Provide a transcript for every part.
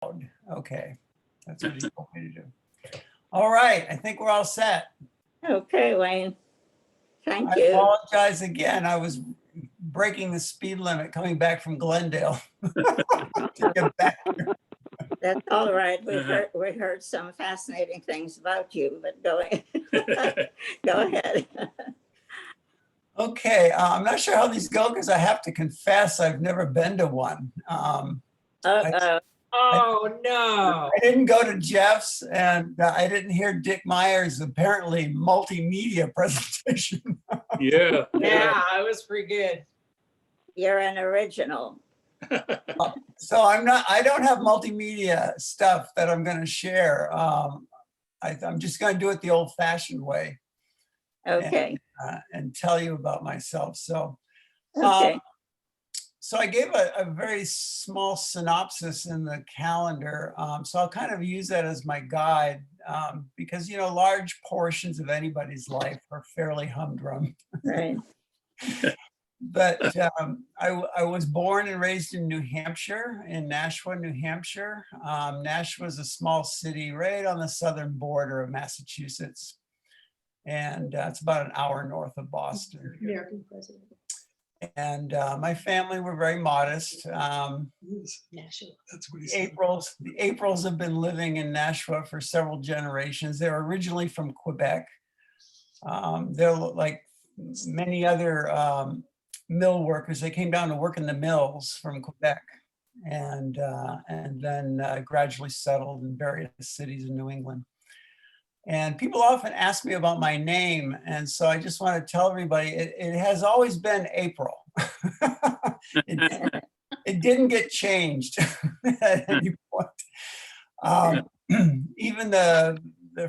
Okay, that's what he told me to do. All right, I think we're all set. Okay, Wayne. Thank I you. apologize again. I was breaking the speed limit coming back from Glendale. To get back. That's all right. We heard some fascinating things about you, but go ahead. Okay, I'm not sure how these go because I have to confess I've never been to one. Oh, no. I didn't go to Jeff's and I didn't hear Dick Meyer's apparently multimedia presentation. Yeah. Yeah, it was pretty good. You're an original. So I don't have multimedia stuff that I'm going to share. I'm just going to do it the old fashioned way. Okay. And tell you about myself. So, Okay. so I gave a very small synopsis in the calendar. So I'll kind of use that as my guide because, you know, large portions of anybody's life are fairly humdrum. Right. But I was born and raised in New Hampshire, in Nashua, New Hampshire. Nashua is a small city right on the southern border of Massachusetts. And it's about an hour north of Boston. American president. And my family were very modest. National. That's what the Aprils have been living in Nashua for several generations. They're originally from Quebec. They're like many other mill workers. They came down to work in the mills from Quebec and then gradually settled in various cities in New England. And people often ask me about my name. And so I just want to tell everybody, it has always been April. It didn't get changed at any point. Even the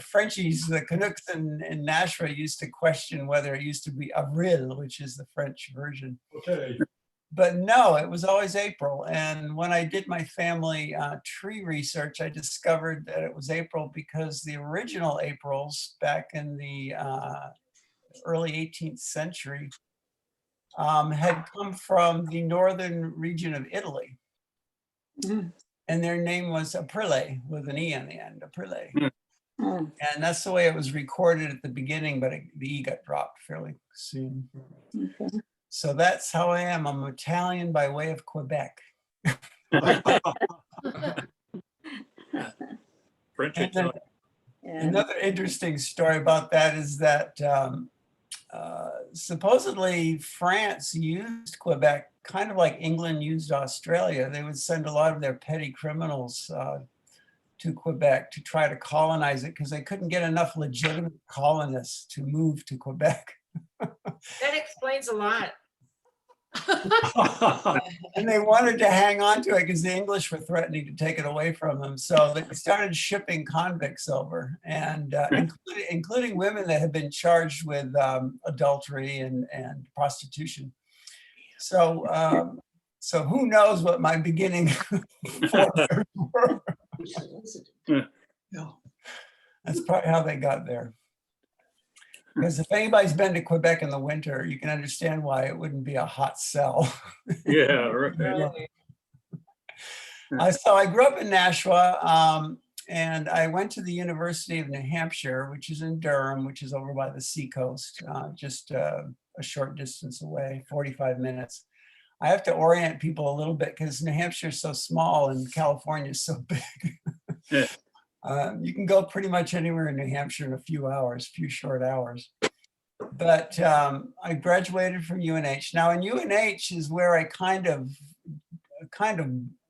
Frenchies, the Canucks in Nashua used to question whether it used to be Avril, which is the French version. Okay. But no, it was always April. And when I did my family tree research, I discovered that it was April because the original Aprils back in the early 18th century had come from the northern region of Italy. Mm. And their name was Aprile with an E on the end, Aprile. Mm. And that's the way it was recorded at the beginning, but the E got dropped fairly soon. Okay. So that's how I am. I'm Italian by way of Quebec. French. And Yeah. another interesting story about that is that supposedly France used Quebec kind of like England used Australia. They would send a lot of their petty criminals to Quebec to try to colonize it because they couldn't get enough legitimate colonists to move to Quebec. That explains a lot. And they wanted to hang on to it because the English were threatening to take it away from them. So they started shipping convicts over, and including women that had been charged with adultery and prostitution. So, so who knows what my beginning were. That's probably how they got there. Because if anybody's been to Quebec in the winter, you can understand why it wouldn't be a hot sell. Yeah, right. Really. So I grew up in Nashua, and I went to the University of New Hampshire, which is in Durham, which is over by the seacoast, just a short distance away, 45 minutes. I have to orient people a little bit because New Hampshire is so small and California is so big. Yeah. You can go pretty much anywhere in New Hampshire in a few short hours. But I graduated from UNH. Now, in UNH is where I kind of,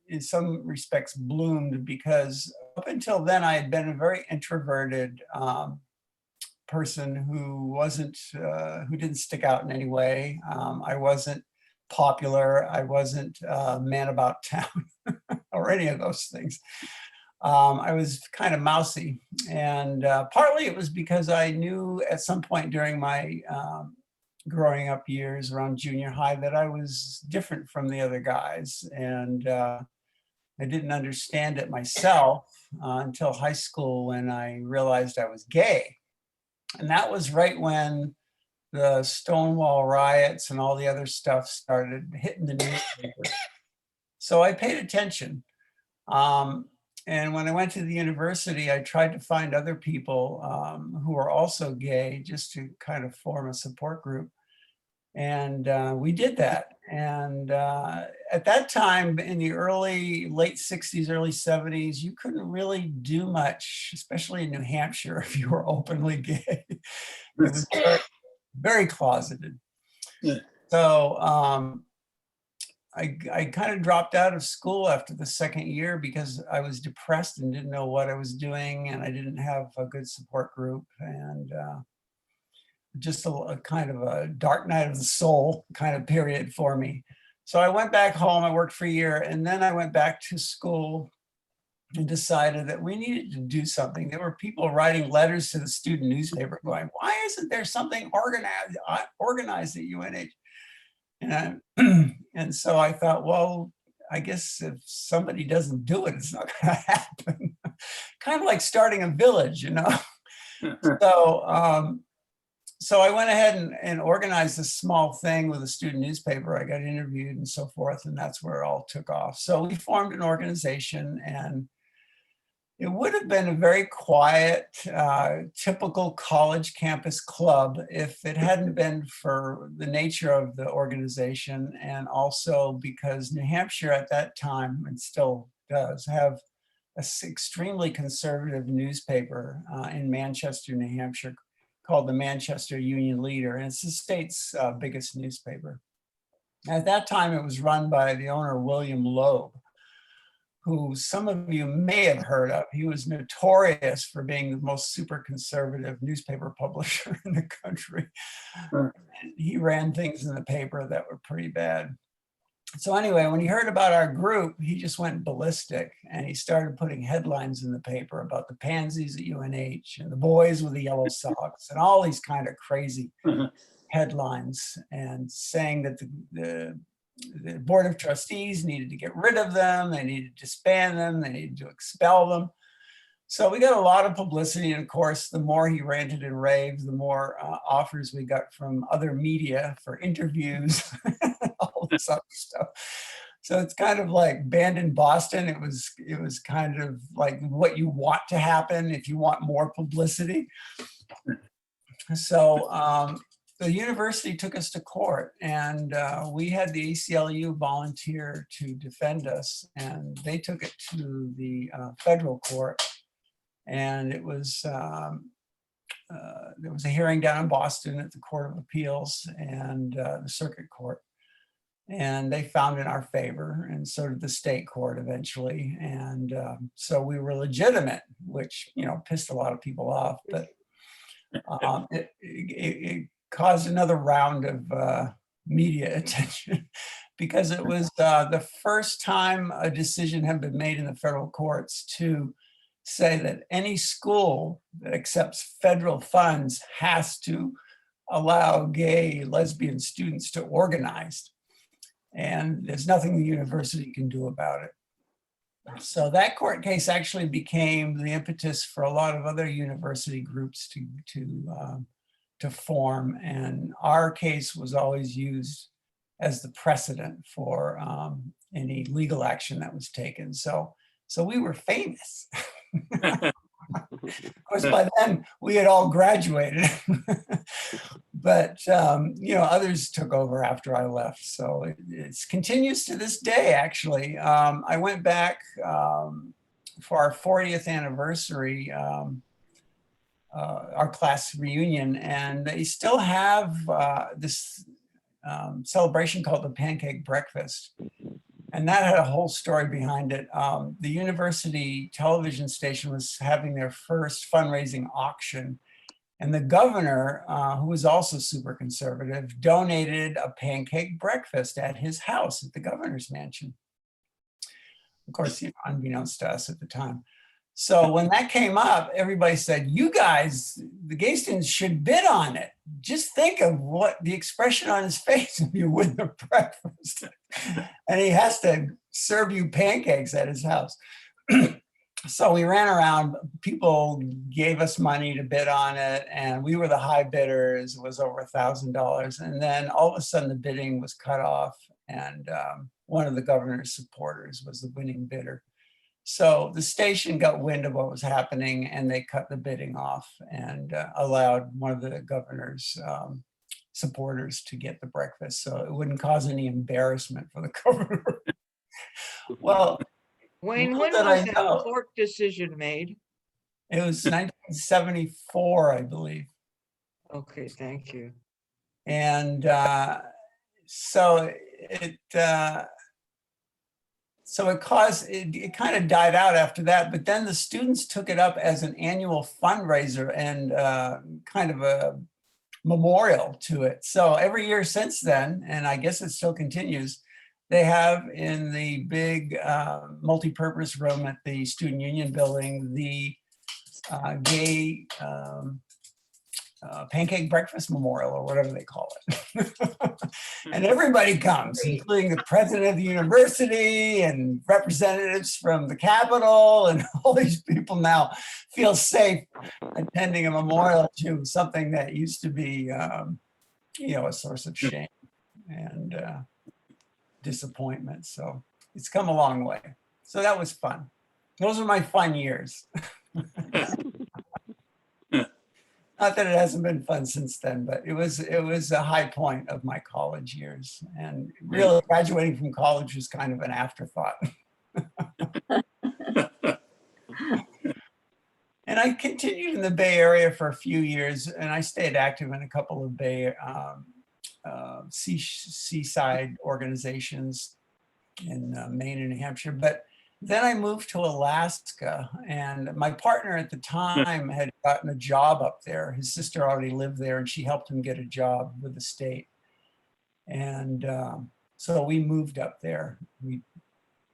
in some respects, bloomed, because up until then I had been a very introverted person who didn't stick out in any way. I wasn't popular. I wasn't a man about town or any of those things. I was kind of mousy, and partly it was because I knew at some point during my growing up years around junior high that I was different from the other guys, and I didn't understand it myself until high school when I realized I was gay. And that was right when the Stonewall riots and all the other stuff started hitting the newspaper. So I paid attention. And when I went to the university, I tried to find other people who are also gay, just to kind of form a support group. And we did that. And at that time, in the late 60s, early 70s, you couldn't really do much, especially in New Hampshire, if you were openly gay. It was very, very closeted. Yeah. So I kind of dropped out of school after the second year because I was depressed and didn't know what I was doing, and I didn't have a good support group, and just a kind of a dark night of the soul kind of period for me. So I went back home, I worked for a year, and then I went back to school and decided that we needed to do something. There were people writing letters to the student newspaper going, why isn't there something organized at UNH? And so I thought, well, I guess if somebody doesn't do it, it's not going to happen. Kind of like starting a village, you know? So I went ahead and organized a small thing with a student newspaper. I got interviewed and so forth, and that's where it all took off. So we formed an organization, and it would have been a very quiet, typical college campus club if it hadn't been for the nature of the organization, and also because New Hampshire at that time, and still does, have an extremely conservative newspaper in Manchester, New Hampshire, called the Manchester Union Leader, and it's the state's biggest newspaper. At that time, it was run by the owner, William Loeb, who some of you may have heard of. He was notorious for being the most super conservative newspaper publisher in the country. He ran things in the paper that were pretty bad. So anyway, when he heard about our group, he just went ballistic, and he started putting headlines in the paper about the pansies at UNH and the boys with the yellow socks and all these kind of crazy headlines, and saying that the Board of Trustees needed to get rid of them, they needed to disband them, they needed to expel them. So we got a lot of publicity, and of course, the more he ranted and raved, the more offers we got from other media for interviews, all this other stuff. So it's kind of like Banned in Boston. It was kind of like what you want to happen if you want more publicity. So the university took us to court, and we had the ACLU volunteer to defend us, and they took it to the federal court. And it was, there was a hearing down in Boston at the Court of Appeals and the Circuit Court. And they found in our favor, and so did the state court eventually. And so we were legitimate, which, you know, pissed a lot of people off, but it caused another round of media attention because it was the first time a decision had been made in the federal courts to say that any school that accepts federal funds has to allow gay, lesbian students to organize. And there's nothing the university can do about it. So that court case actually became the impetus for a lot of other university groups to form. And our case was always used as the precedent for any legal action that was taken. So we were famous. Of course, by then we had all graduated, but you know, others took over after I left. So it continues to this day, actually. I went back for our 40th anniversary, our class reunion, and they still have this celebration called the Pancake Breakfast. And that had a whole story behind it. The university television station was having their first fundraising auction, and the governor, who was also super conservative, donated a pancake breakfast at his house at the governor's mansion. Of course, you know, unbeknownst to us at the time. So when that came up, everybody said, you guys, the gay students should bid on it. Just think of what the expression on his face if you win the breakfast. And he has to serve you pancakes at his house. So we ran around, people gave us money to bid on it, and we were the high bidders. It was over $1,000. And then all of a sudden the bidding was cut off, and one of the governor's supporters was the winning bidder. So the station got wind of what was happening and they cut the bidding off and allowed one of the governor's supporters to get the breakfast. So it wouldn't cause any embarrassment for the governor. Well, Wayne, little when did was I that know. court decision made? It was 1974, I believe. Okay, thank you. And so it kind of died out after that, but then the students took it up as an annual fundraiser and kind of a memorial to it. So every year since then, and I guess it still continues, they have in the big multi-purpose room at the Student Union building, the gay pancake breakfast memorial or whatever they call it. And everybody comes, including the president of the university and representatives from the Capitol, and all these people now feel safe attending a memorial to something that used to be, a source of shame and disappointment. So it's come a long way. So that was fun. Those are my fun years. Not that it hasn't been fun since then, but it was a high point of my college years. And really graduating from college was kind of an afterthought. And I continued in the Bay Area for a few years, and I stayed active in a couple of Bay seaside organizations in Maine and New Hampshire. But then I moved to Alaska, and my partner at the time had gotten a job up there. His sister already lived there, and she helped him get a job with the state. And so we moved up there. We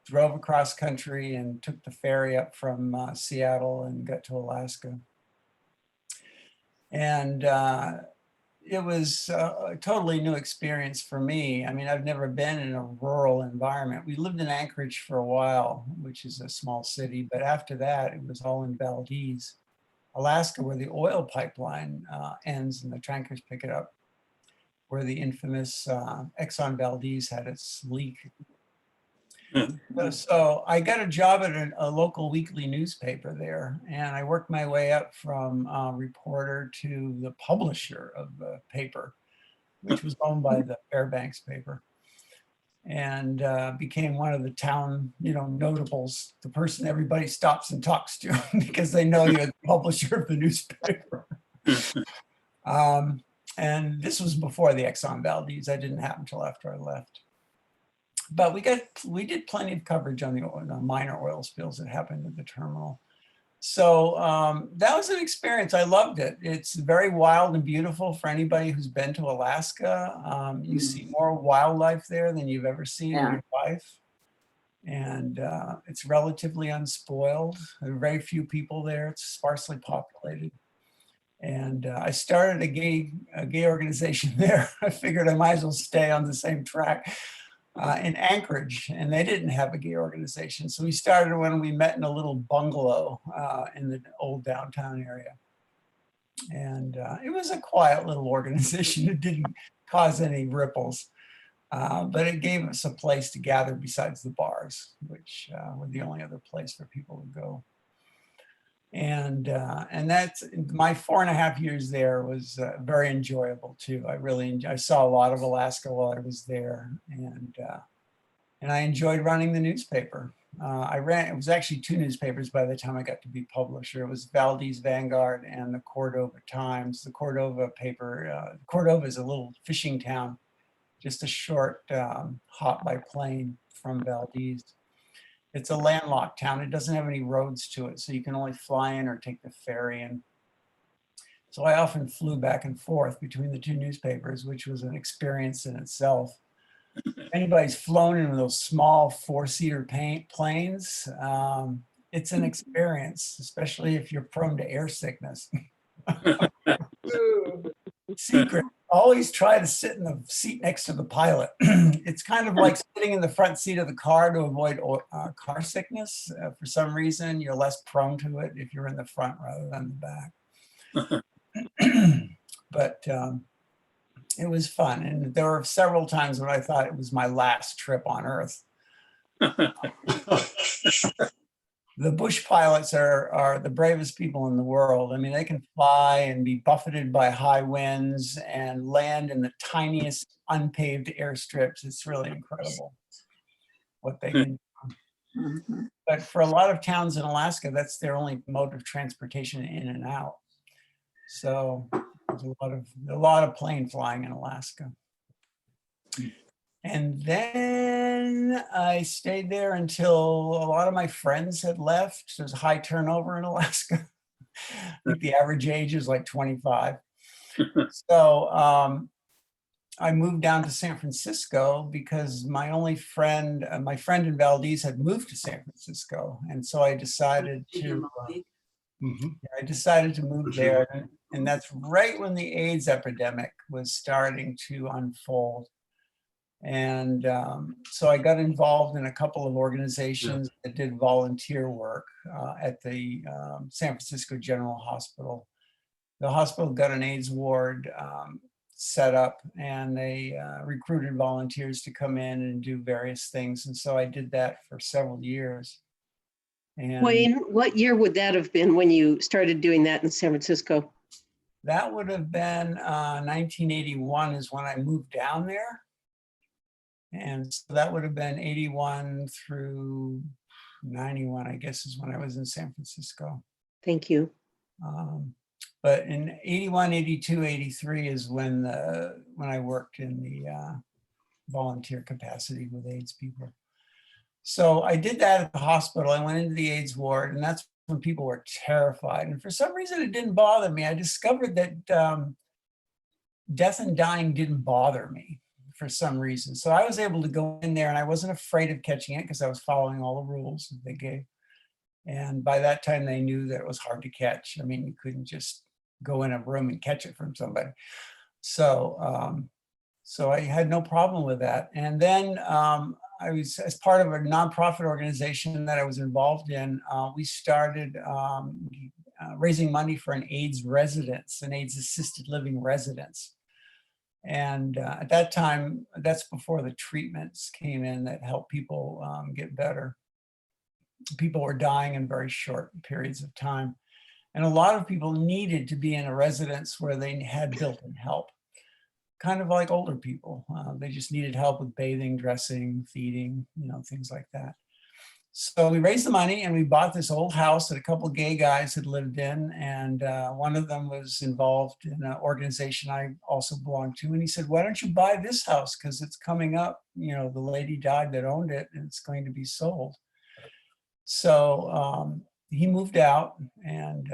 drove across country and took the ferry up from Seattle and got to Alaska. And it was a totally new experience for me. I mean, I've never been in a rural environment. We lived in Anchorage for a while, which is a small city, but after that, it was all in Valdez, Alaska, where the oil pipeline ends and the tankers pick it up, where the infamous Exxon Valdez had its leak. So I got a job at a local weekly newspaper there, and I worked my way up from reporter to the publisher of the paper, which was owned by the Fairbanks paper, and became one of the town, notables, the person everybody stops and talks to because they know you're the publisher of the newspaper. And this was before the Exxon Valdez. That didn't happen until after I left. But we did plenty of coverage on the minor oil spills that happened at the terminal. So that was an experience. I loved it. It's very wild and beautiful for anybody who's been to Alaska. You see more wildlife there than you've ever seen in your life. And it's relatively unspoiled. There are very few people there. It's sparsely populated. And I started a gay organization there. I figured I might as well stay on the same track. In Anchorage, and they didn't have a gay organization. So we started when we met in a little bungalow in the old downtown area. And it was a quiet little organization. It didn't cause any ripples, but it gave us a place to gather besides the bars, which were the only other place for people to go. And that's my 4.5 years there was very enjoyable too. I saw a lot of Alaska while I was there, and I enjoyed running the newspaper. It was actually 2 newspapers by the time I got to be publisher. It was Valdez Vanguard and the Cordova Times. The Cordova paper, Cordova is a little fishing town, just a short hop by plane from Valdez. It's a landlocked town. It doesn't have any roads to it, so you can only fly in or take the ferry in. So I often flew back and forth between the 2 newspapers, which was an experience in itself. If anybody's flown in those small 4-seater planes, it's an experience, especially if you're prone to air sickness. Secret. Always try to sit in the seat next to the pilot. It's kind of like sitting in the front seat of the car to avoid car sickness. For some reason, you're less prone to it if you're in the front rather than the back. But it was fun. And there were several times when I thought it was my last trip on Earth. the bush pilots are the bravest people in the world. I mean, they can fly and be buffeted by high winds and land in the tiniest unpaved airstrips. It's really incredible what they can. Mhm. But for a lot of towns in Alaska, that's their only mode of transportation in and out. So there's a lot of plane flying in Alaska. And then I stayed there until a lot of my friends had left. There's high turnover in Alaska. I think the average age is like 25. So I moved down to San Francisco because my only friend, my friend in Valdez had moved to San Francisco. And so I decided to, I decided to move there. And that's right when the AIDS epidemic was starting to unfold. And so I got involved in a couple of organizations that did volunteer work at the San Francisco General Hospital. The hospital got an AIDS ward set up, and they recruited volunteers to come in and do various things. And so I did that for several years. And Wayne, what year would that have been when you started doing that in San Francisco? that would have been 1981 is when I moved down there. And so that would have been 81 through 91, I guess, is when I was in San Francisco. Thank you. But in 81, 82, 83 is when I worked in the volunteer capacity with AIDS people. So I did that at the hospital. I went into the AIDS ward, and that's when people were terrified. And for some reason, it didn't bother me. I discovered that death and dying didn't bother me for some reason. So I was able to go in there, and I wasn't afraid of catching it because I was following all the rules that they gave. And by that time, they knew that it was hard to catch. I mean, you couldn't just go in a room and catch it from somebody. So, so I had no problem with that. And then I was, as part of a nonprofit organization that I was involved in, we started raising money for an AIDS residence, an AIDS assisted living residence. And at that time, that's before the treatments came in that helped people get better. People were dying in very short periods of time. And a lot of people needed to be in a residence where they had built-in help, kind of like older people. They just needed help with bathing, dressing, feeding, you know, things like that. So we raised the money and we bought this old house that a couple of gay guys had lived in. And one of them was involved in an organization I also belonged to. And he said, why don't you buy this house? Because it's coming up, you know, the lady died that owned it and it's going to be sold. So he moved out, and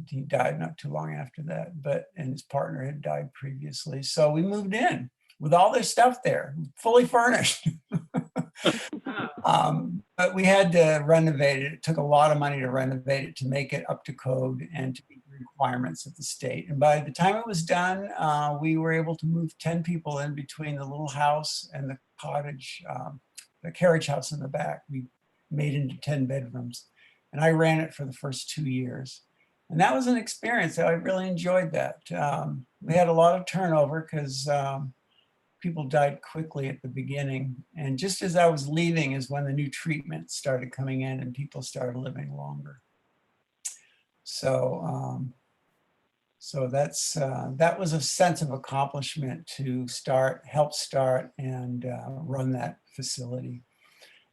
he died not too long after that, and his partner had died previously. So we moved in with all their stuff there, fully furnished. But we had to renovate it. It took a lot of money to renovate it, to make it up to code and to meet the requirements of the state. And by the time it was done, we were able to move 10 people in between the little house and the cottage, the carriage house in the back. We made into 10 bedrooms. And I ran it for the first 2 years. And that was an experience. I really enjoyed that. We had a lot of turnover because people died quickly at the beginning. And just as I was leaving is when the new treatment started coming in and people started living longer. So, so that was a sense of accomplishment to help start and run that facility.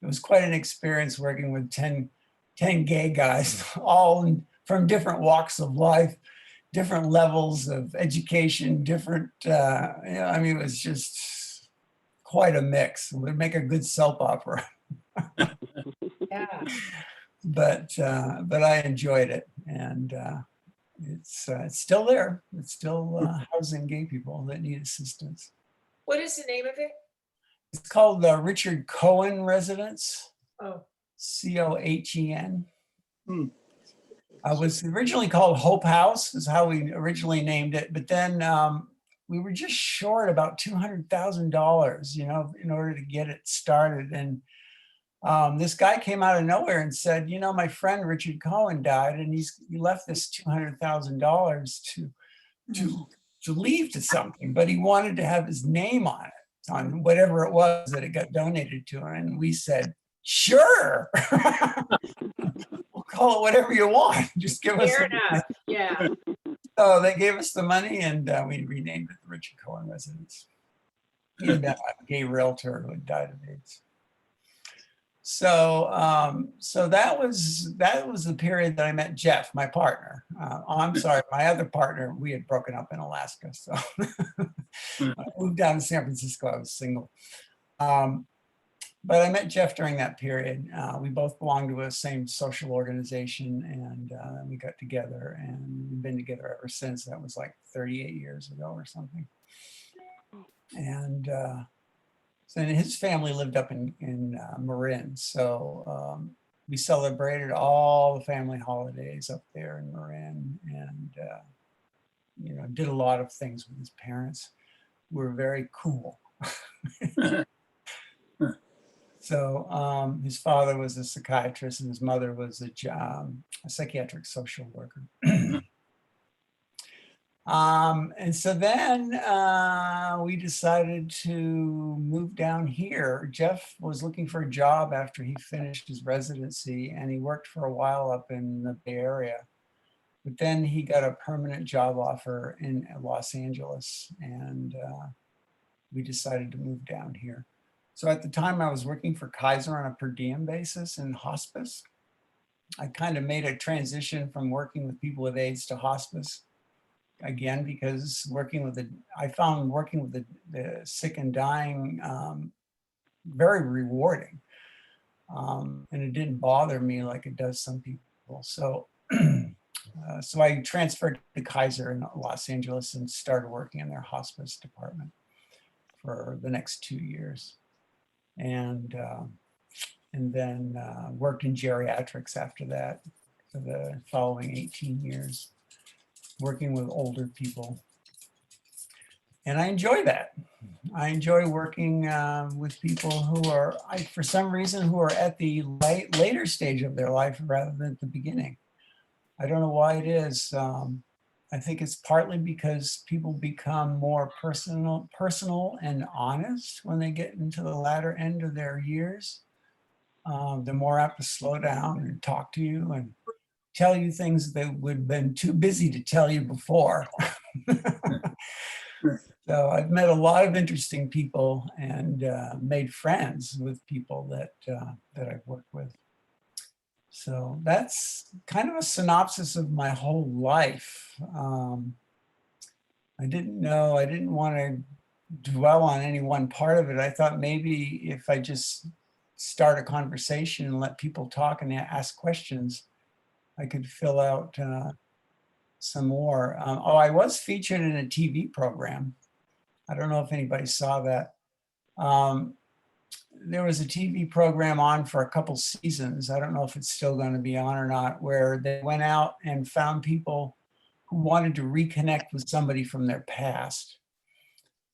It was quite an experience working with 10 gay guys, all from different walks of life, different levels of education, different, I mean, it was just quite a mix. It would make a good soap opera. Yeah. But I enjoyed it, and it's still there. It's still housing gay people that need assistance. What is the name of it? It's called the Richard Cohen Residence, Oh, C-O-H-E-N. It was originally called Hope House, is how we originally named it. But then we were just short about $200,000, you know, in order to get it started. And this guy came out of nowhere and said, you know, my friend Richard Cohen died, and he left this $200,000 to leave to something, but he wanted to have his name on it, on whatever it was that it got donated to him. And we said, sure. We'll call it whatever you want. Just give us. Fair the enough, yeah. So they gave us the money and we renamed it the Richard Cohen Residence. He had been a gay realtor who had died of AIDS. So, so that was the period that I met Jeff, my partner. I'm sorry, my other partner. We had broken up in Alaska, so I moved down to San Francisco. I was single, but I met Jeff during that period. We both belonged to a same social organization, and we got together, and we've been together ever since. That was like 38 years ago or something, and. So his family lived up in Marin, so we celebrated all the family holidays up there in Marin, and you know, did a lot of things with his parents. We were very cool. So his father was a psychiatrist, and his mother was a psychiatric social worker. And so then we decided to move down here. Jeff was looking for a job after he finished his residency, and he worked for a while up in the Bay Area. But then he got a permanent job offer in Los Angeles, and we decided to move down here. So at the time I was working for Kaiser on a per diem basis in hospice. I kind of made a transition from working with people with AIDS to hospice. Again, because I found working with the sick and dying very rewarding. And it didn't bother me like it does some people. So, so I transferred to Kaiser in Los Angeles and started working in their hospice department for the next 2 years. And then worked in geriatrics after that for the following 18 years. Working with older people. And I enjoy that. I enjoy working with people who are, for some reason, who are at the later stage of their life rather than at the beginning. I don't know why it is. I think it's partly because people become more personal and honest when they get into the latter end of their years. They're more apt to slow down and talk to you and tell you things that would have been too busy to tell you before. So I've met a lot of interesting people and made friends with people that I've worked with. So that's kind of a synopsis of my whole life. I didn't want to dwell on any one part of it. I thought maybe if I just start a conversation and let people talk and ask questions, I could fill out some more. I was featured in a TV program. I don't know if anybody saw that. There was a TV program on for a couple seasons. I don't know if it's still going to be on or not, where they went out and found people who wanted to reconnect with somebody from their past,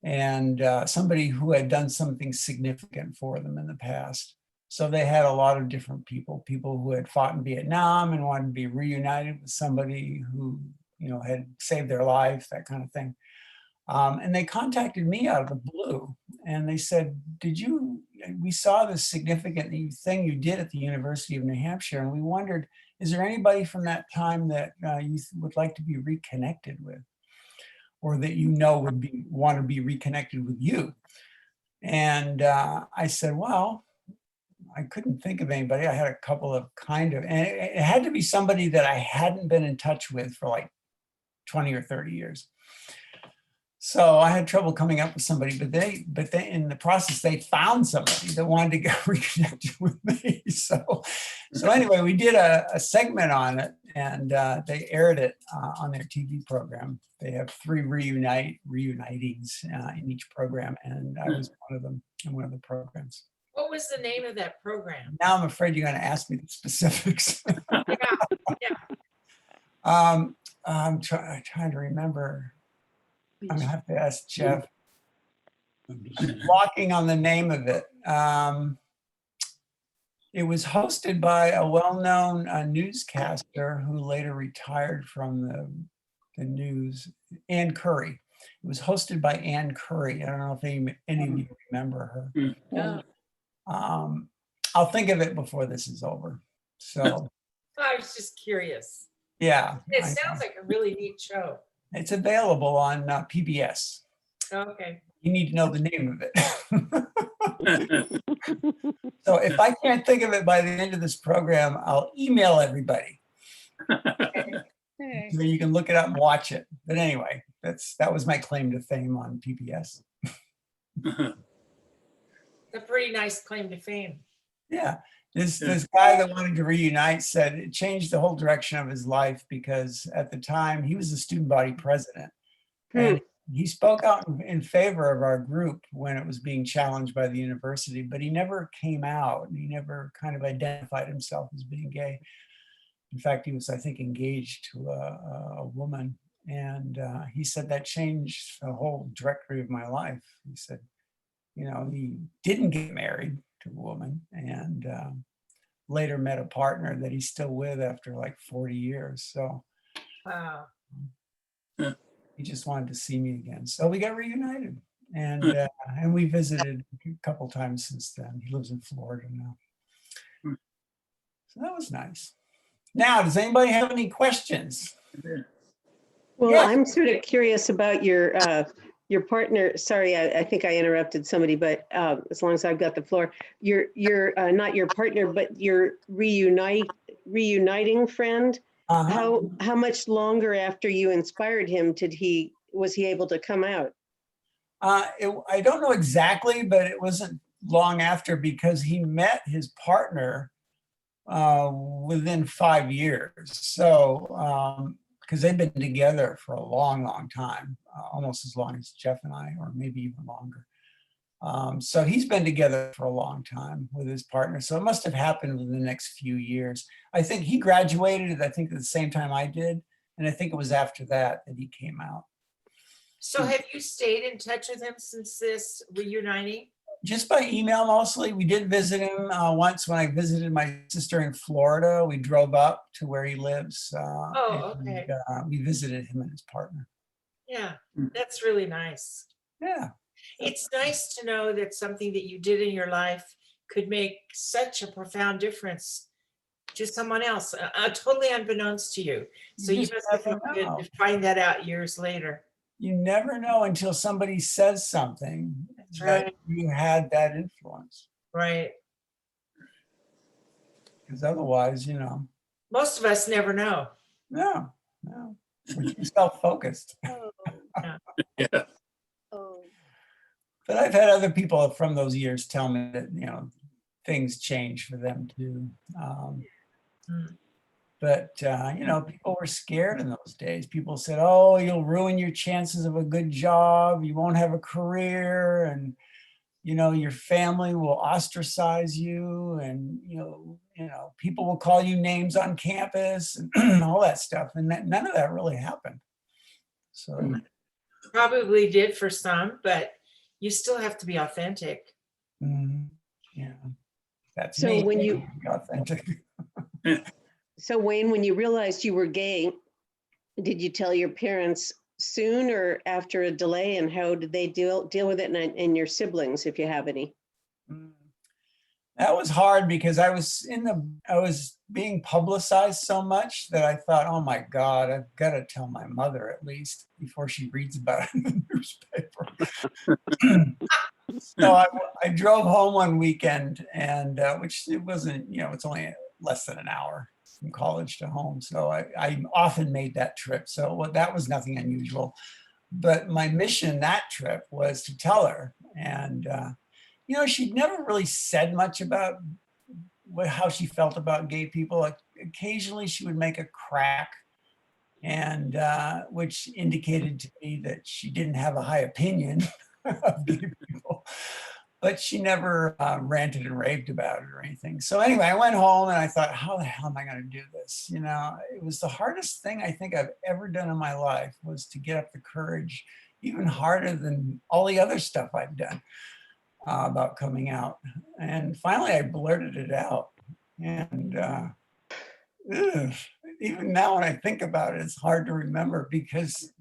and somebody who had done something significant for them in the past. So they had a lot of different people who had fought in Vietnam and wanted to be reunited with somebody who, you know, had saved their life, that kind of thing. And they contacted me out of the blue, and they said, we saw this significant thing you did at the University of New Hampshire, and we wondered, is there anybody from that time that you would like to be reconnected with, or that you know would want to be reconnected with you? And I said, well, I couldn't think of anybody. I had a couple of and it had to be somebody that I hadn't been in touch with for like 20 or 30 years. So I had trouble coming up with somebody, but they in the process, they found somebody that wanted to get reconnected with me. So anyway, we did a segment on it, and they aired it on their TV program. They have 3 reunitings in each program, and I was one of them in one of the programs. What was the name of that program? Now I'm afraid you're going to ask me the specifics. Yeah. I'm trying to remember. I'm going to have to ask Jeff. I'm blocking on the name of it. It was hosted by a well-known newscaster who later retired from the news, Ann Curry. It was hosted by Ann Curry. I don't know if any of you remember her. No. I'll think of it before this is over. So, I was just curious. yeah, It I know. sounds like a really neat show. It's available on PBS. Okay. You need to know the name of it. So if I can't think of it by the end of this program, I'll email everybody so you can look it up and watch it. But anyway, that was my claim to fame on PBS. A pretty nice claim to fame. Yeah, this guy that wanted to reunite said it changed the whole direction of his life because at the time he was the student body president. And he spoke out in favor of our group when it was being challenged by the university, but he never came out. He never kind of identified himself as being gay. In fact, he was, I think, engaged to a woman. And he said that changed the whole directory of my life. He said, you know, he didn't get married to a woman and later met a partner that he's still with after like 40 years. So Wow. he just wanted to see me again. So we got reunited and we visited a couple times since then. He lives in Florida now. So that was nice. Now, does anybody have any questions? Well, Yeah. I'm sort of curious about your partner. Sorry, I think I interrupted somebody, but as long as I've got the floor, your not your partner, but your reuniting friend. Uh-huh. How much longer after you inspired him was he able to come out? I don't know exactly, but it wasn't long after because he met his partner within 5 years. So, because they've been together for a long, long time, almost as long as Jeff and I, or maybe even longer. So he's been together for a long time with his partner. So it must have happened within the next few years. I think he graduated, I think at the same time I did. And I think it was after that he came out. So have you stayed in touch with him since this reuniting? Just by email mostly. We did visit him once when I visited my sister in Florida. We drove up to where he lives. Oh, okay. And, we visited him and his partner. Yeah, that's really nice. Yeah. It's nice to know that something that you did in your life could make such a profound difference to someone else, totally unbeknownst to you. So you just must have never felt good know. to find that out years later. You never know until somebody says something That's that right. you had that influence. Right. Because otherwise, Most of us never know. no. We're too self-focused. Yeah. But I've had other people from those years tell me that, things change for them too. But, people were scared in those days. People said, oh, you'll ruin your chances of a good job. You won't have a career. And, your family will ostracize you. And, people will call you names on campus and all that stuff. And none of that really happened. So, Probably did for some, but you still have to be authentic. yeah, that's So me. when you- being authentic. So Wayne, when you realized you were gay, did you tell your parents soon or after a delay, and how did they deal with it, and your siblings, if you have any? That was hard because I was being publicized so much that I thought, oh my God, I've got to tell my mother at least before she reads about it in the newspaper. So I drove home one weekend, and which it wasn't, it's only less than an hour from college to home. So I often made that trip. So that was nothing unusual. But my mission that trip was to tell her. And, she'd never really said much about how she felt about gay people. Like, occasionally she would make a crack, and which indicated to me that she didn't have a high opinion of gay people. But she never ranted and raved about it or anything. So anyway, I went home and I thought, how the hell am I going to do this? It was the hardest thing I think I've ever done in my life, was to get up the courage, even harder than all the other stuff I've done about coming out. And finally I blurted it out. And even now when I think about it, it's hard to remember because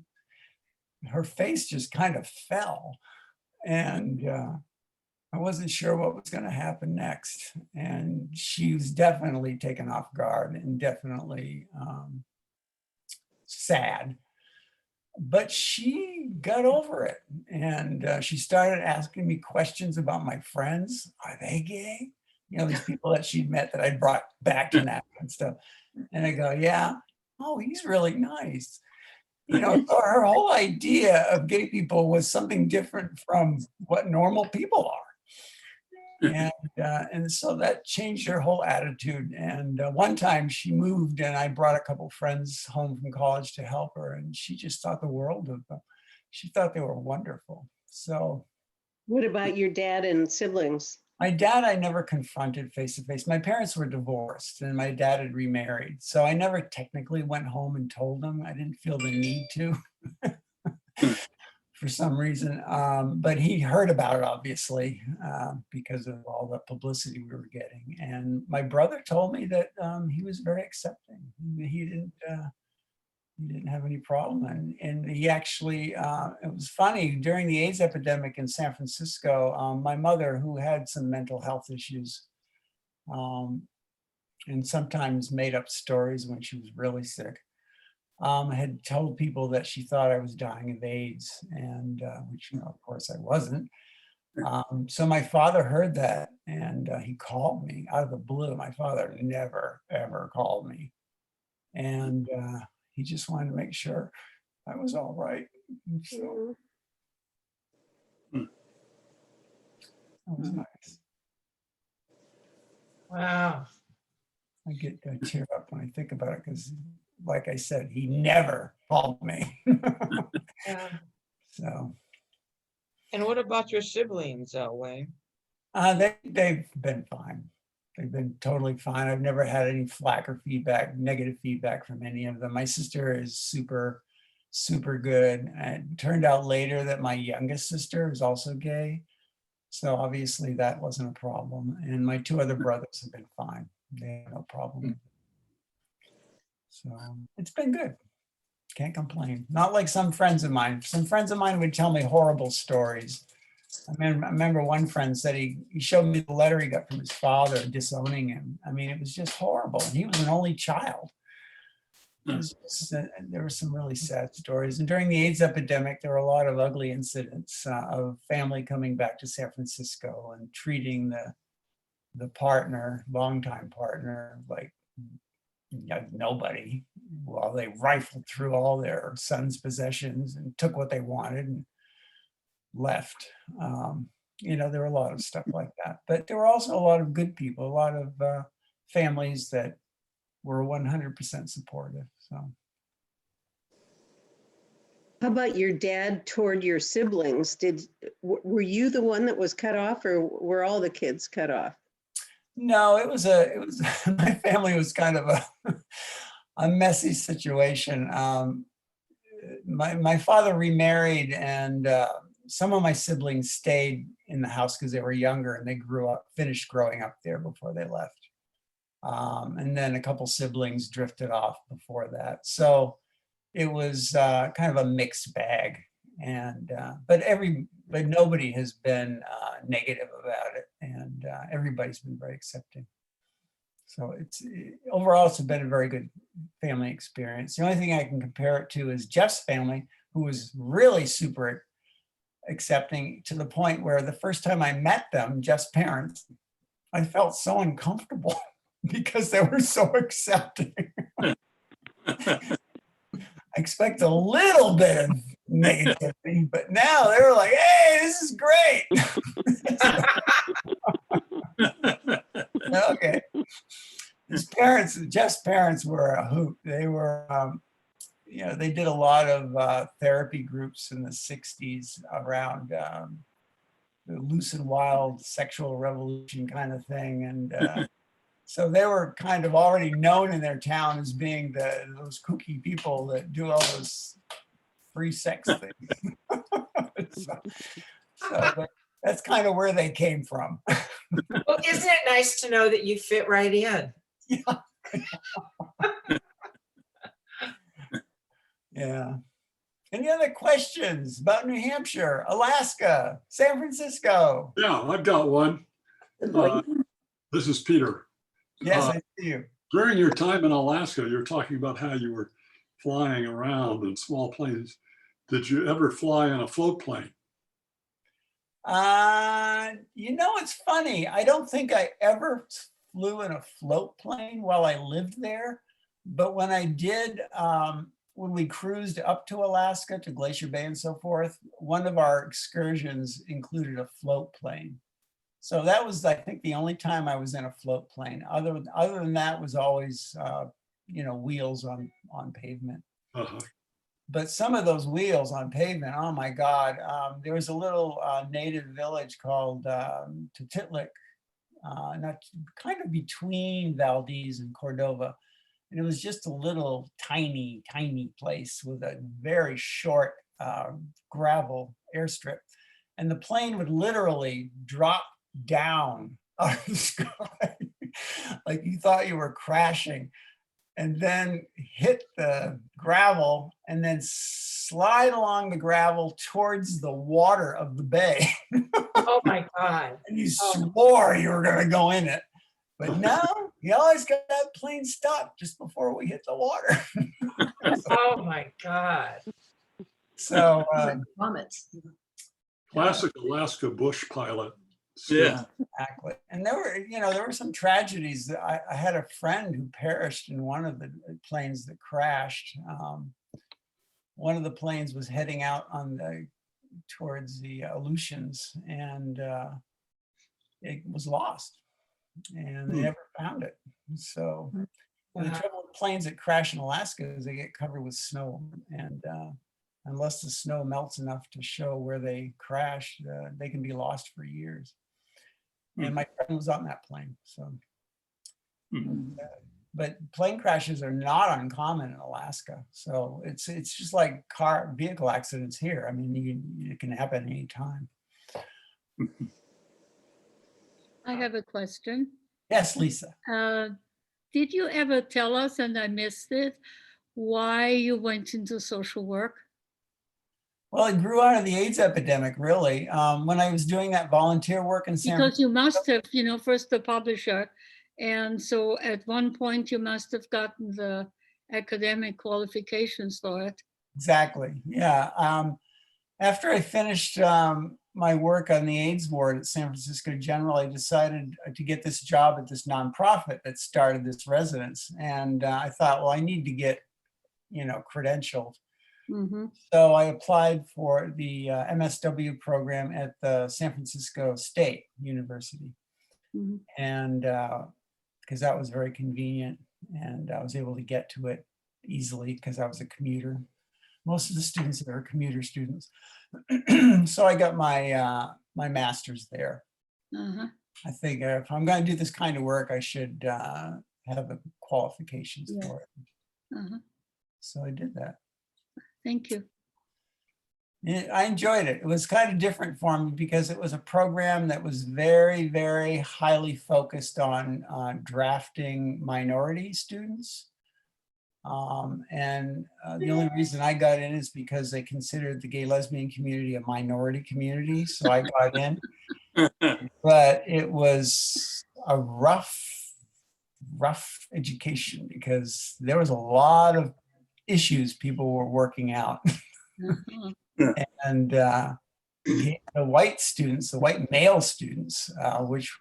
her face just kind of fell. And I wasn't sure what was going to happen next. And she was definitely taken off guard and definitely sad. But she got over it. And she started asking me questions about my friends. Are they gay? You know, these people that she'd met that I brought back to Napa and stuff. And I go, yeah. Oh, he's really nice. You know, so her whole idea of gay people was something different from what normal people are. And so that changed her whole attitude. And one time she moved and I brought a couple friends home from college to help her. And she just thought the world of them. She thought they were wonderful. So What about your dad and siblings? my dad, I never confronted face to face. My parents were divorced and my dad had remarried. So I never technically went home and told them. I didn't feel the need to for some reason. But he heard about it, obviously, because of all the publicity we were getting. And my brother told me that he was very accepting. He didn't have any problem. And he actually, it was funny, during the AIDS epidemic in San Francisco, my mother, who had some mental health issues, and sometimes made up stories when she was really sick, had told people that she thought I was dying of AIDS, and which, you know, of course I wasn't. So my father heard that and he called me out of the blue. My father never, ever called me. And he just wanted to make sure I was all right. So that was nice. Wow. I get tear up when I think about it because, like I said, he never called me. Yeah. So And what about your siblings, Wayne? they've been fine. They've been totally fine. I've never had any flack or feedback, negative feedback from any of them. My sister is super, super good. And it turned out later that my youngest sister is also gay. So obviously that wasn't a problem. And my two other brothers have been fine. They have no problem. So it's been good. Can't complain. Not like some friends of mine. Some friends of mine would tell me horrible stories. I remember one friend said he showed me the letter he got from his father disowning him. I mean, it was just horrible. He was an only child. It was just, there were some really sad stories. And during the AIDS epidemic, there were a lot of ugly incidents of family coming back to San Francisco and treating the partner, longtime partner, like nobody, while they rifled through all their son's possessions and took what they wanted and left. You know, there were a lot of stuff like that, but there were also a lot of good people, a lot of families that were 100% supportive. So How about your dad toward your siblings? Were you the one that was cut off, or were all the kids cut off? no, it was my family was kind of a messy situation. My father remarried, and some of my siblings stayed in the house because they were younger and they finished growing up there before they left. And then a couple siblings drifted off before that. So it was kind of a mixed bag. And but nobody has been negative about it, and everybody's been very accepting. So overall, it's been a very good family experience. The only thing I can compare it to is Jeff's family, who was really super accepting, to the point where the first time I met them, Jeff's parents, I felt so uncomfortable because they were so accepting. I expect a little bit of negativity, but now they were like, hey, this is great. Okay. Jeff's parents were a hoot. They were, you know, they did a lot of therapy groups in the 60s around the loose and wild sexual revolution kind of thing. And so they were kind of already known in their town as being those kooky people that do all those free sex things. so that's kind of where they came from. Well, isn't it nice to know that you fit right in? Yeah. Any other questions about New Hampshire, Alaska, San Francisco? Yeah, I've got one. This is Peter. Yes, Uh, I see you. During your time in Alaska, you're talking about how you were flying around in small planes. Did you ever fly in a float plane? It's funny. I don't think I ever flew in a float plane while I lived there. But when I did, when we cruised up to Alaska, to Glacier Bay and so forth, one of our excursions included a float plane. So that was, I think, the only time I was in a float plane. Other than that was always, wheels on pavement. Uh-huh. But some of those wheels on pavement, oh my God, there was a little native village called Tutitlik, kind of between Valdez and Cordova. And it was just a little tiny, tiny place with a very short gravel airstrip. And the plane would literally drop down out of the sky like you thought you were crashing, and then hit the gravel and then slide along the gravel towards the water of the bay. Oh, my God. And you swore you were going to go in it. But no, you always got that plane stopped just before we hit the water. Oh, my God. So, Plummets. Classic Alaska bush pilot. Yeah. exactly. And there were some tragedies. I had a friend who perished in one of the planes that crashed. One of the planes was heading out towards the Aleutians, and it was lost, and they never found it. So the trouble with planes that crash in Alaska is they get covered with snow, and unless the snow melts enough to show where they crashed, they can be lost for years. And my friend was on that plane. So, but plane crashes are not uncommon in Alaska. So it's just like vehicle accidents here. I mean, it can happen anytime. I have a question. Yes, Lisa. Did you ever tell us, and I missed it, why you went into social work? Well, it grew out of the AIDS epidemic, really. When I was doing that volunteer work in San Because you must have, first the publisher. And so at one point you must have gotten the academic qualifications for it. Exactly. Yeah. After I finished my work on the AIDS ward at San Francisco General, I decided to get this job at this nonprofit that started this residence. And I thought, well, I need to get, credentialed. Mm-hmm. So I applied for the MSW program at the San Francisco State University. Mm-hmm. And because that was very convenient, and I was able to get to it easily because I was a commuter. Most of the students there are commuter students. So I got my my master's there. Uh-huh. I think if I'm going to do this kind of work, I should have the qualifications Yeah. for it. Uh-huh. So I did that. Thank you. I enjoyed it. It was kind of different for me because it was a program that was very, very highly focused on drafting minority students. The only reason I got in is because they considered the gay lesbian community a minority community. So I got in, but it was a rough education because there was a lot of issues people were working out. Uh-huh. And the white students, the white male students,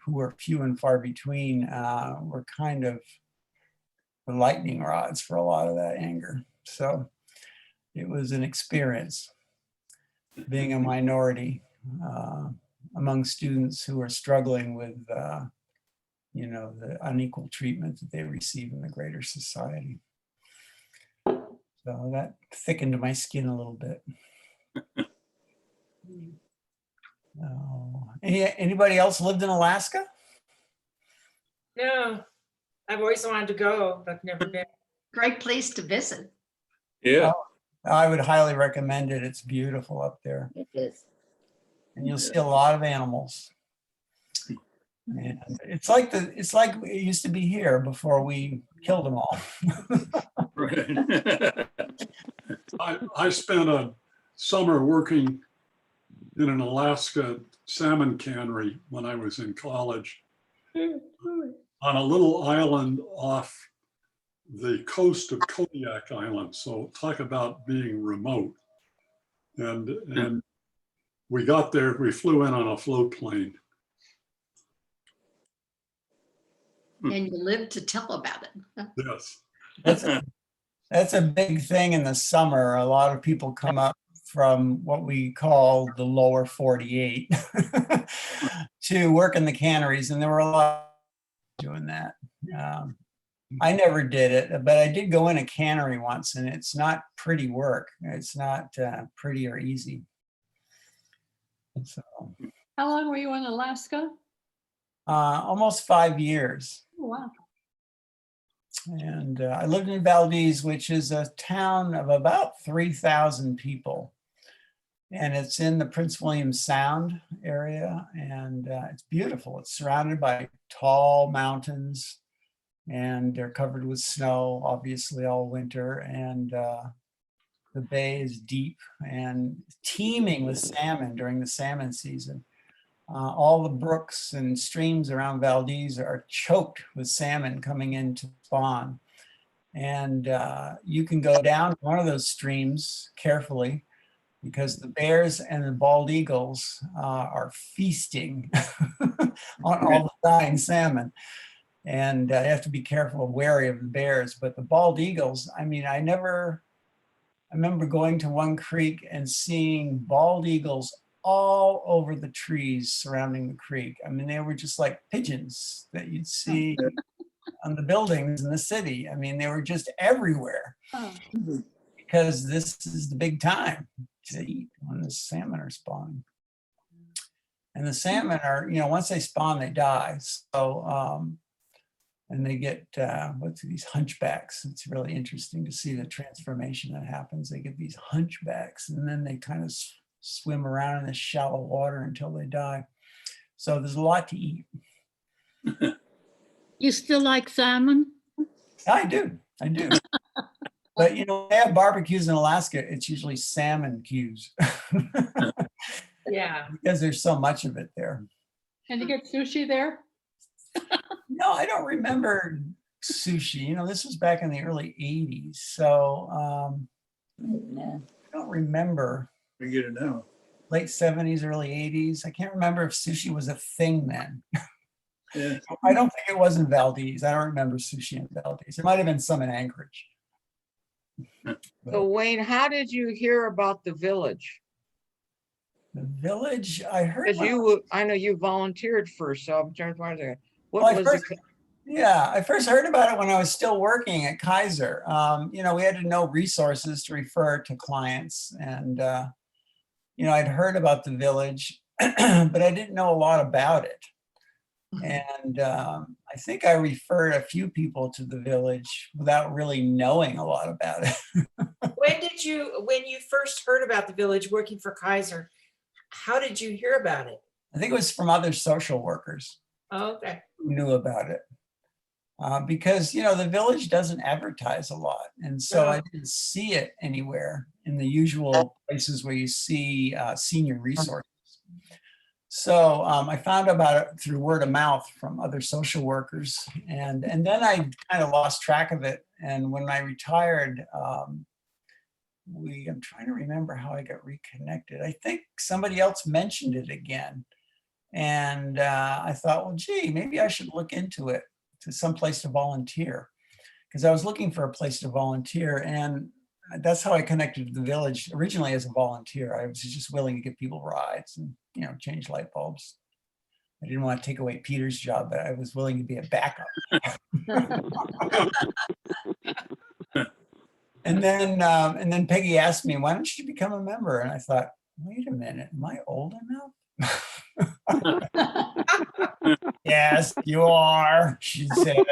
who were few and far between, were kind of the lightning rods for a lot of that anger. So it was an experience being a minority among students who are struggling with, the unequal treatment that they receive in the greater society. So that thickened my skin a little bit. Anybody else lived in Alaska? No, I've always wanted to go, but never been. Great place to visit. Yeah. I would highly recommend it. It's beautiful up there. It is. And you'll see a lot of animals. And it's like it used to be here before we killed them all. Right. I spent a summer working in an Alaska salmon cannery when I was in college on a little island off the coast of Kodiak Island. So talk about being remote. And we got there, we flew in on a float plane. And you live to tell about it. Yes. That's a big thing in the summer. A lot of people come up from what we call the lower 48 to work in the canneries, and there were a lot doing that. I never did it, but I did go in a cannery once, and it's not pretty work. It's not pretty or easy. So How long were you in Alaska? almost 5 years. Oh, wow. And I lived in Valdez, which is a town of about 3,000 people. And it's in the Prince William Sound area. And it's beautiful. It's surrounded by tall mountains, and they're covered with snow, obviously, all winter. And the bay is deep and teeming with salmon during the salmon season. All the brooks and streams around Valdez are choked with salmon coming in to spawn. And you can go down one of those streams carefully, because the bears and the bald eagles are feasting on all the dying salmon. And you have to be careful, wary of the bears. But the bald eagles, I mean, I remember going to one creek and seeing bald eagles all over the trees surrounding the creek. I mean, they were just like pigeons that you'd see on the buildings in the city. I mean, they were just everywhere, Oh. because this is the big time to eat when the salmon are spawning. And the salmon are, you know, once they spawn, they die. So, and they get, what's these hunchbacks? It's really interesting to see the transformation that happens. They get these hunchbacks, and then they kind of swim around in this shallow water until they die. So there's a lot to eat. You still like salmon? I do. But you know, they have barbecues in Alaska. It's usually salmon cues Yeah. because there's so much of it there. Can you get sushi there? No, I don't remember sushi. You know, this was back in the early 80s. So No. I don't remember. We get it now. Late 70s, early 80s. I can't remember if sushi was a thing then. Yeah. I don't think it was in Valdez. I don't remember sushi in Valdez. There might have been some in Anchorage. So Wayne, how did you hear about the village? The village, I heard. Because I know you volunteered first, so I'm trying to find out. Well, What was it? Yeah, I first heard about it when I was still working at Kaiser. You know, we had to know resources to refer to clients. And, you know, I'd heard about the village, but I didn't know a lot about it. And I think I referred a few people to the village without really knowing a lot about it. When you first heard about the village working for Kaiser, how did you hear about it? I think it was from other social workers Oh, okay. who knew about it. Because, you know, the village doesn't advertise a lot. And so No. I didn't see it anywhere in the usual places where you see senior resources. So I found about it through word of mouth from other social workers. And then I kind of lost track of it. And when I retired, I'm trying to remember how I got reconnected. I think somebody else mentioned it again. And I thought, well, gee, maybe I should look into it, to some place to volunteer, because I was looking for a place to volunteer. And that's how I connected to the village originally as a volunteer. I was just willing to give people rides and, you know, change light bulbs. I didn't want to take away Peter's job, but I was willing to be a backup. And then Peggy asked me, why don't you become a member? And I thought, wait a minute, am I old enough? Yes, you are, she said.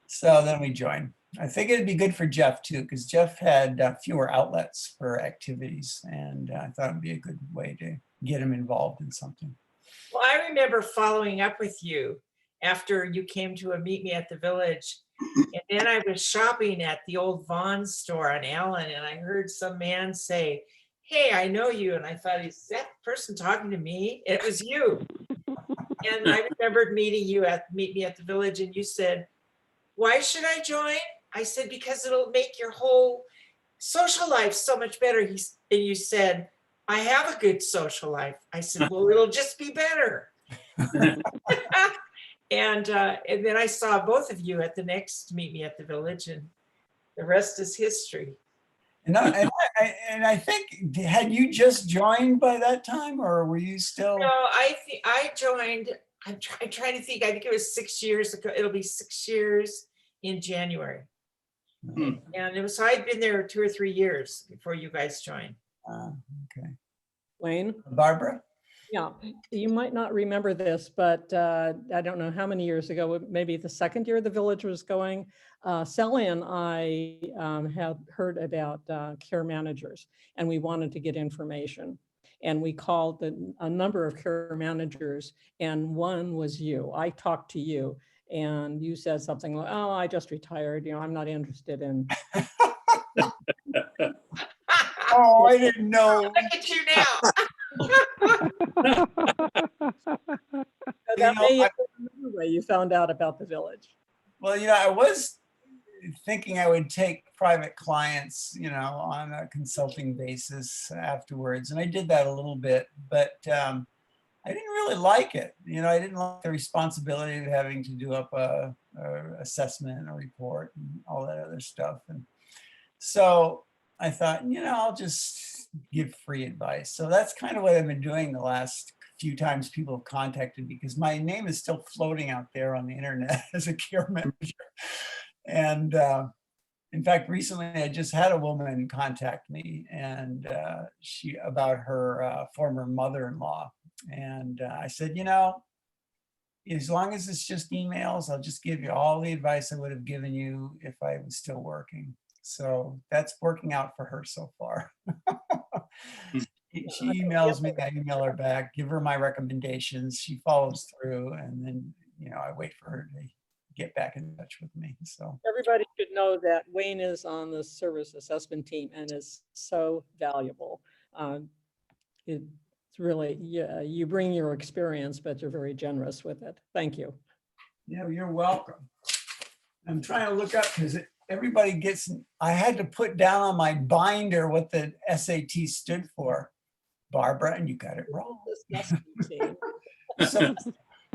So then we joined. I think it'd be good for Jeff too, because Jeff had fewer outlets for activities, and I thought it'd be a good way to get him involved in something. Well, I remember following up with you after you came to a Meet Me at the Village. And then I was shopping at the old Vaughn store on Allen, and I heard some man say, "Hey, I know you." And I thought, is that person talking to me? It was you. And I remembered meeting you at Meet Me at the Village, and you said, "Why should I join?" I said, "Because it'll make your whole social life so much better." And you said, "I have a good social life." I said, "Well, it'll just be better." And then I saw both of you at the next Meet Me at the Village, and the rest is history. And I think, had you just joined by that time, or were you still? No, I joined, I'm trying to think, I think it was 6 years ago. It'll be 6 years in January. Hmm. And it was, so I'd been there 2 or 3 years before you guys joined. Okay. Wayne, Barbara? yeah, you might not remember this, but I don't know how many years ago, maybe the second year the village was going, Sally and I had heard about care managers, and we wanted to get information. And we called a number of care managers, and one was you. I talked to you, and you said something like, "Oh, I just retired, I'm not interested in." Oh, I didn't know. Look at you now. So that may have been another way you found out about the village. Well, I was thinking I would take private clients, on a consulting basis afterwards. And I did that a little bit, but I didn't really like it. I didn't like the responsibility of having to do up a assessment and a report and all that other stuff. And so I thought, I'll just give free advice. So that's kind of what I've been doing the last few times people have contacted me, because my name is still floating out there on the internet as a care manager. And in fact, recently I just had a woman contact me, and she about her former mother-in-law. And I said, as long as it's just emails, I'll just give you all the advice I would have given you if I was still working. So that's working out for her so far. She emails me, I email her back, give her my recommendations. She follows through, and then, I wait for her to get back in touch with me. So Everybody should know that Wayne is on the service assessment team and is so valuable. It's really, you bring your experience, but you're very generous with it. Thank you. yeah, you're welcome. I'm trying to look up because everybody gets, I had to put down on my binder what the SAT stood for, Barbara, and you got it wrong. Assessment team. So,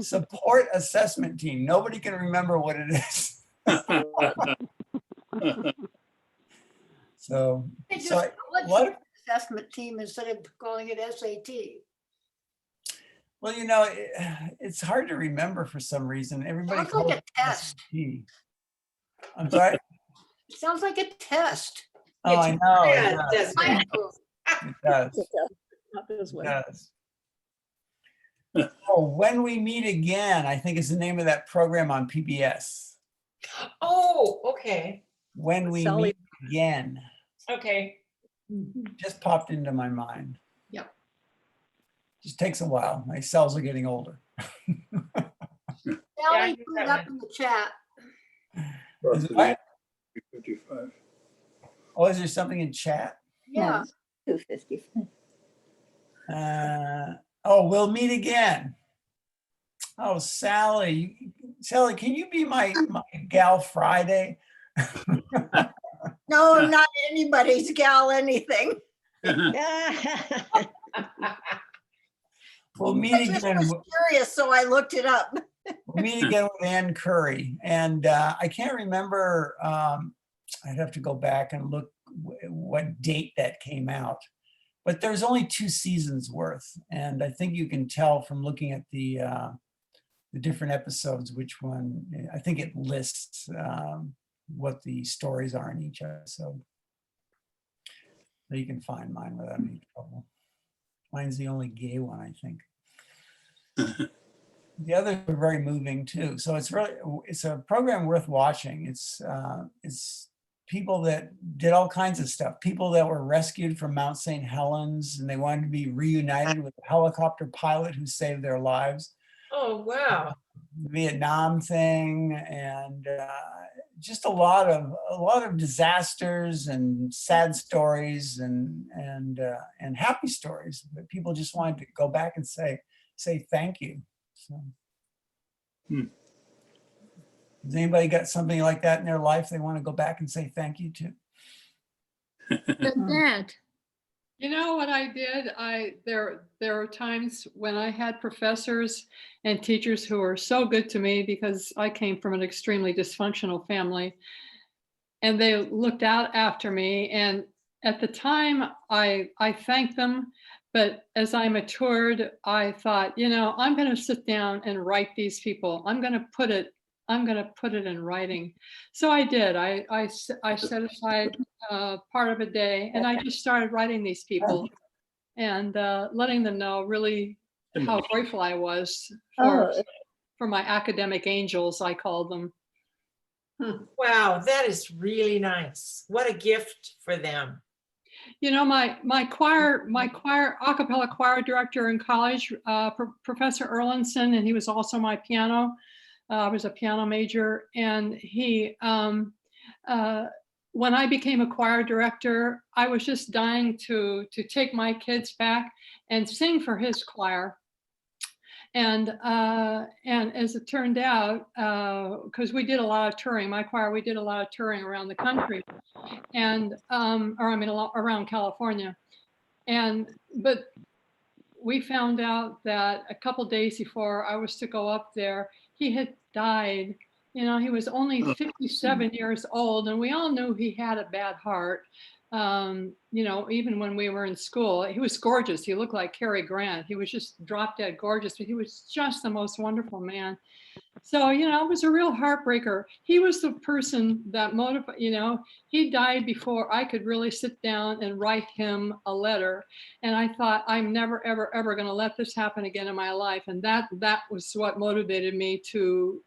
support assessment team. Nobody can remember what it is. So, They just so call it what? Assessment team instead of calling it SAT. Well, it's hard to remember for some reason. Everybody Sounds like calls a it test. SAT. I'm sorry. It sounds like a test. Oh, I know. Yeah, It does. High school. It does. Not this It way. does. Oh, When We Meet Again, I think is the name of that program on PBS. Oh, okay. When We Sally- Meet Again Okay. just popped into my mind. Yep. Just takes a while. My cells are getting older. Sally put it up in the chat. Is it what? 55. Oh, is there something in chat? Yeah. 255. We'll meet again. Oh, Sally, can you be my gal Friday? No, I'm not anybody's gal anything. We'll I meet just again. was curious, so I looked it up. We'll meet again with Ann Curry. And I can't remember, I'd have to go back and look what date that came out. But there's only 2 seasons worth. And I think you can tell from looking at the different episodes which one. I think it lists what the stories are in each episode. So you can find mine without any trouble. Mine's the only gay one, I think. The others are very moving too. So it's a program worth watching. It's people that did all kinds of stuff. People that were rescued from Mount St. Helens and they wanted to be reunited with a helicopter pilot who saved their lives. Oh, wow. Vietnam thing, and just a lot of disasters and sad stories and happy stories that people just wanted to go back and say thank you. So, has anybody got something like that in their life they want to go back and say thank you to? Dad, You know what I did? There were times when I had professors and teachers who were so good to me because I came from an extremely dysfunctional family, and they looked out after me. And at the time, I thanked them. But as I matured, I thought, you know, I'm going to sit down and write these people. I'm going to put it in writing. So I did. I set aside part of a day, and I just started writing these people and letting them know really how grateful I was for my academic angels, I called them. Wow, that is really nice. What a gift for them. You know, my a cappella choir director in college, Professor Erlandson, and he was also my piano. I was a piano major, and he, when I became a choir director, I was just dying to take my kids back and sing for his choir. And as it turned out, because we did a lot of touring, my choir, we did a lot of touring around the country, and around California, but we found out that a couple days before I was to go up there, he had died. You know, he was only 57 years old, and we all knew he had a bad heart. You know, even when we were in school, he was gorgeous. He looked like Cary Grant. He was just drop dead gorgeous, but he was just the most wonderful man. So, you know, it was a real heartbreaker. He was the person that motivated, you know, he died before I could really sit down and write him a letter. And I thought, I'm never, ever, ever going to let this happen again in my life. And that was what motivated me to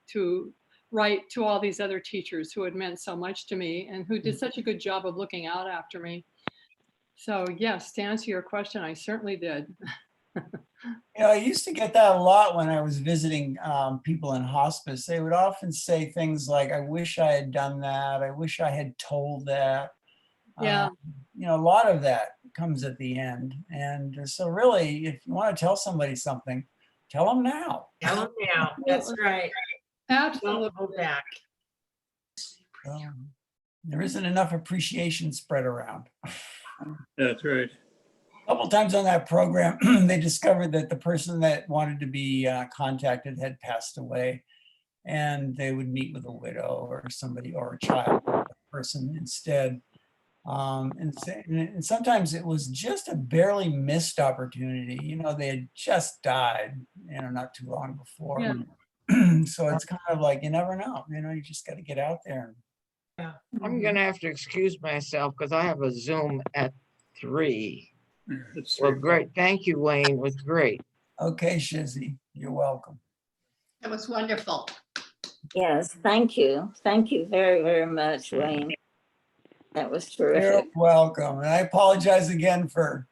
write to all these other teachers who had meant so much to me and who did such a good job of looking out after me. So yes, to answer your question, I certainly did. You know, I used to get that a lot when I was visiting people in hospice. They would often say things like, I wish I had done that. I wish I had told that. Yeah. You know, a lot of that comes at the end. And so really, if you want to tell somebody something, tell them now. Tell them now. That's right. Absolutely. Don't hold back. There isn't enough appreciation spread around. That's right. A couple times on that program, they discovered that the person that wanted to be contacted had passed away, and they would meet with a widow or somebody or a child person instead. And sometimes it was just a barely missed opportunity. You know, they had just died, you know, not too long before. Yeah. So it's kind of like, you never know, you know, you just got to get out there. I'm gonna have to excuse myself because I have a Zoom at 3. Well, great. Thank you, Wayne. It was great. Okay, Shizzy, you're welcome. That was wonderful. Yes, thank you. Thank you very, very much, Wayne. That was You're terrific. welcome. And I apologize again for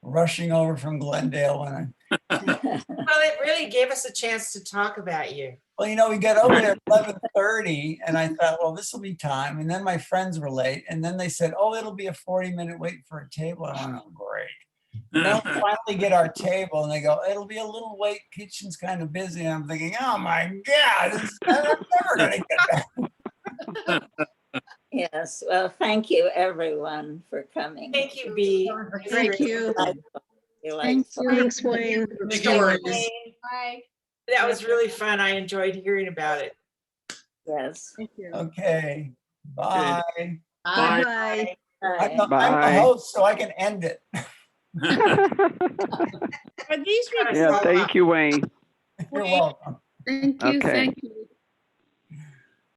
rushing over from Glendale when I, Well, it really gave us a chance to talk about you. well, you know, we got over there at 11:30 and I thought, well, this will be time. And then my friends were late. And then they said, oh, it'll be a 40-minute wait for a table. I went, oh, great. And then we finally get our table and they go, it'll be a little wait. Kitchen's kind of busy. And I'm thinking, oh my God, I'm never going to get back. Yes, well, thank you, everyone, for coming. Thank you, Bee. Thank you. thank you. Thanks, Wayne. Stories. Bye. That was really fun. I enjoyed hearing about it. Yes. Thank you. Okay, bye. Bye. Bye. I'm the host, so I can end it. Are these Yeah, Thank you, Wayne. You're welcome. Thank you, Okay. thank you.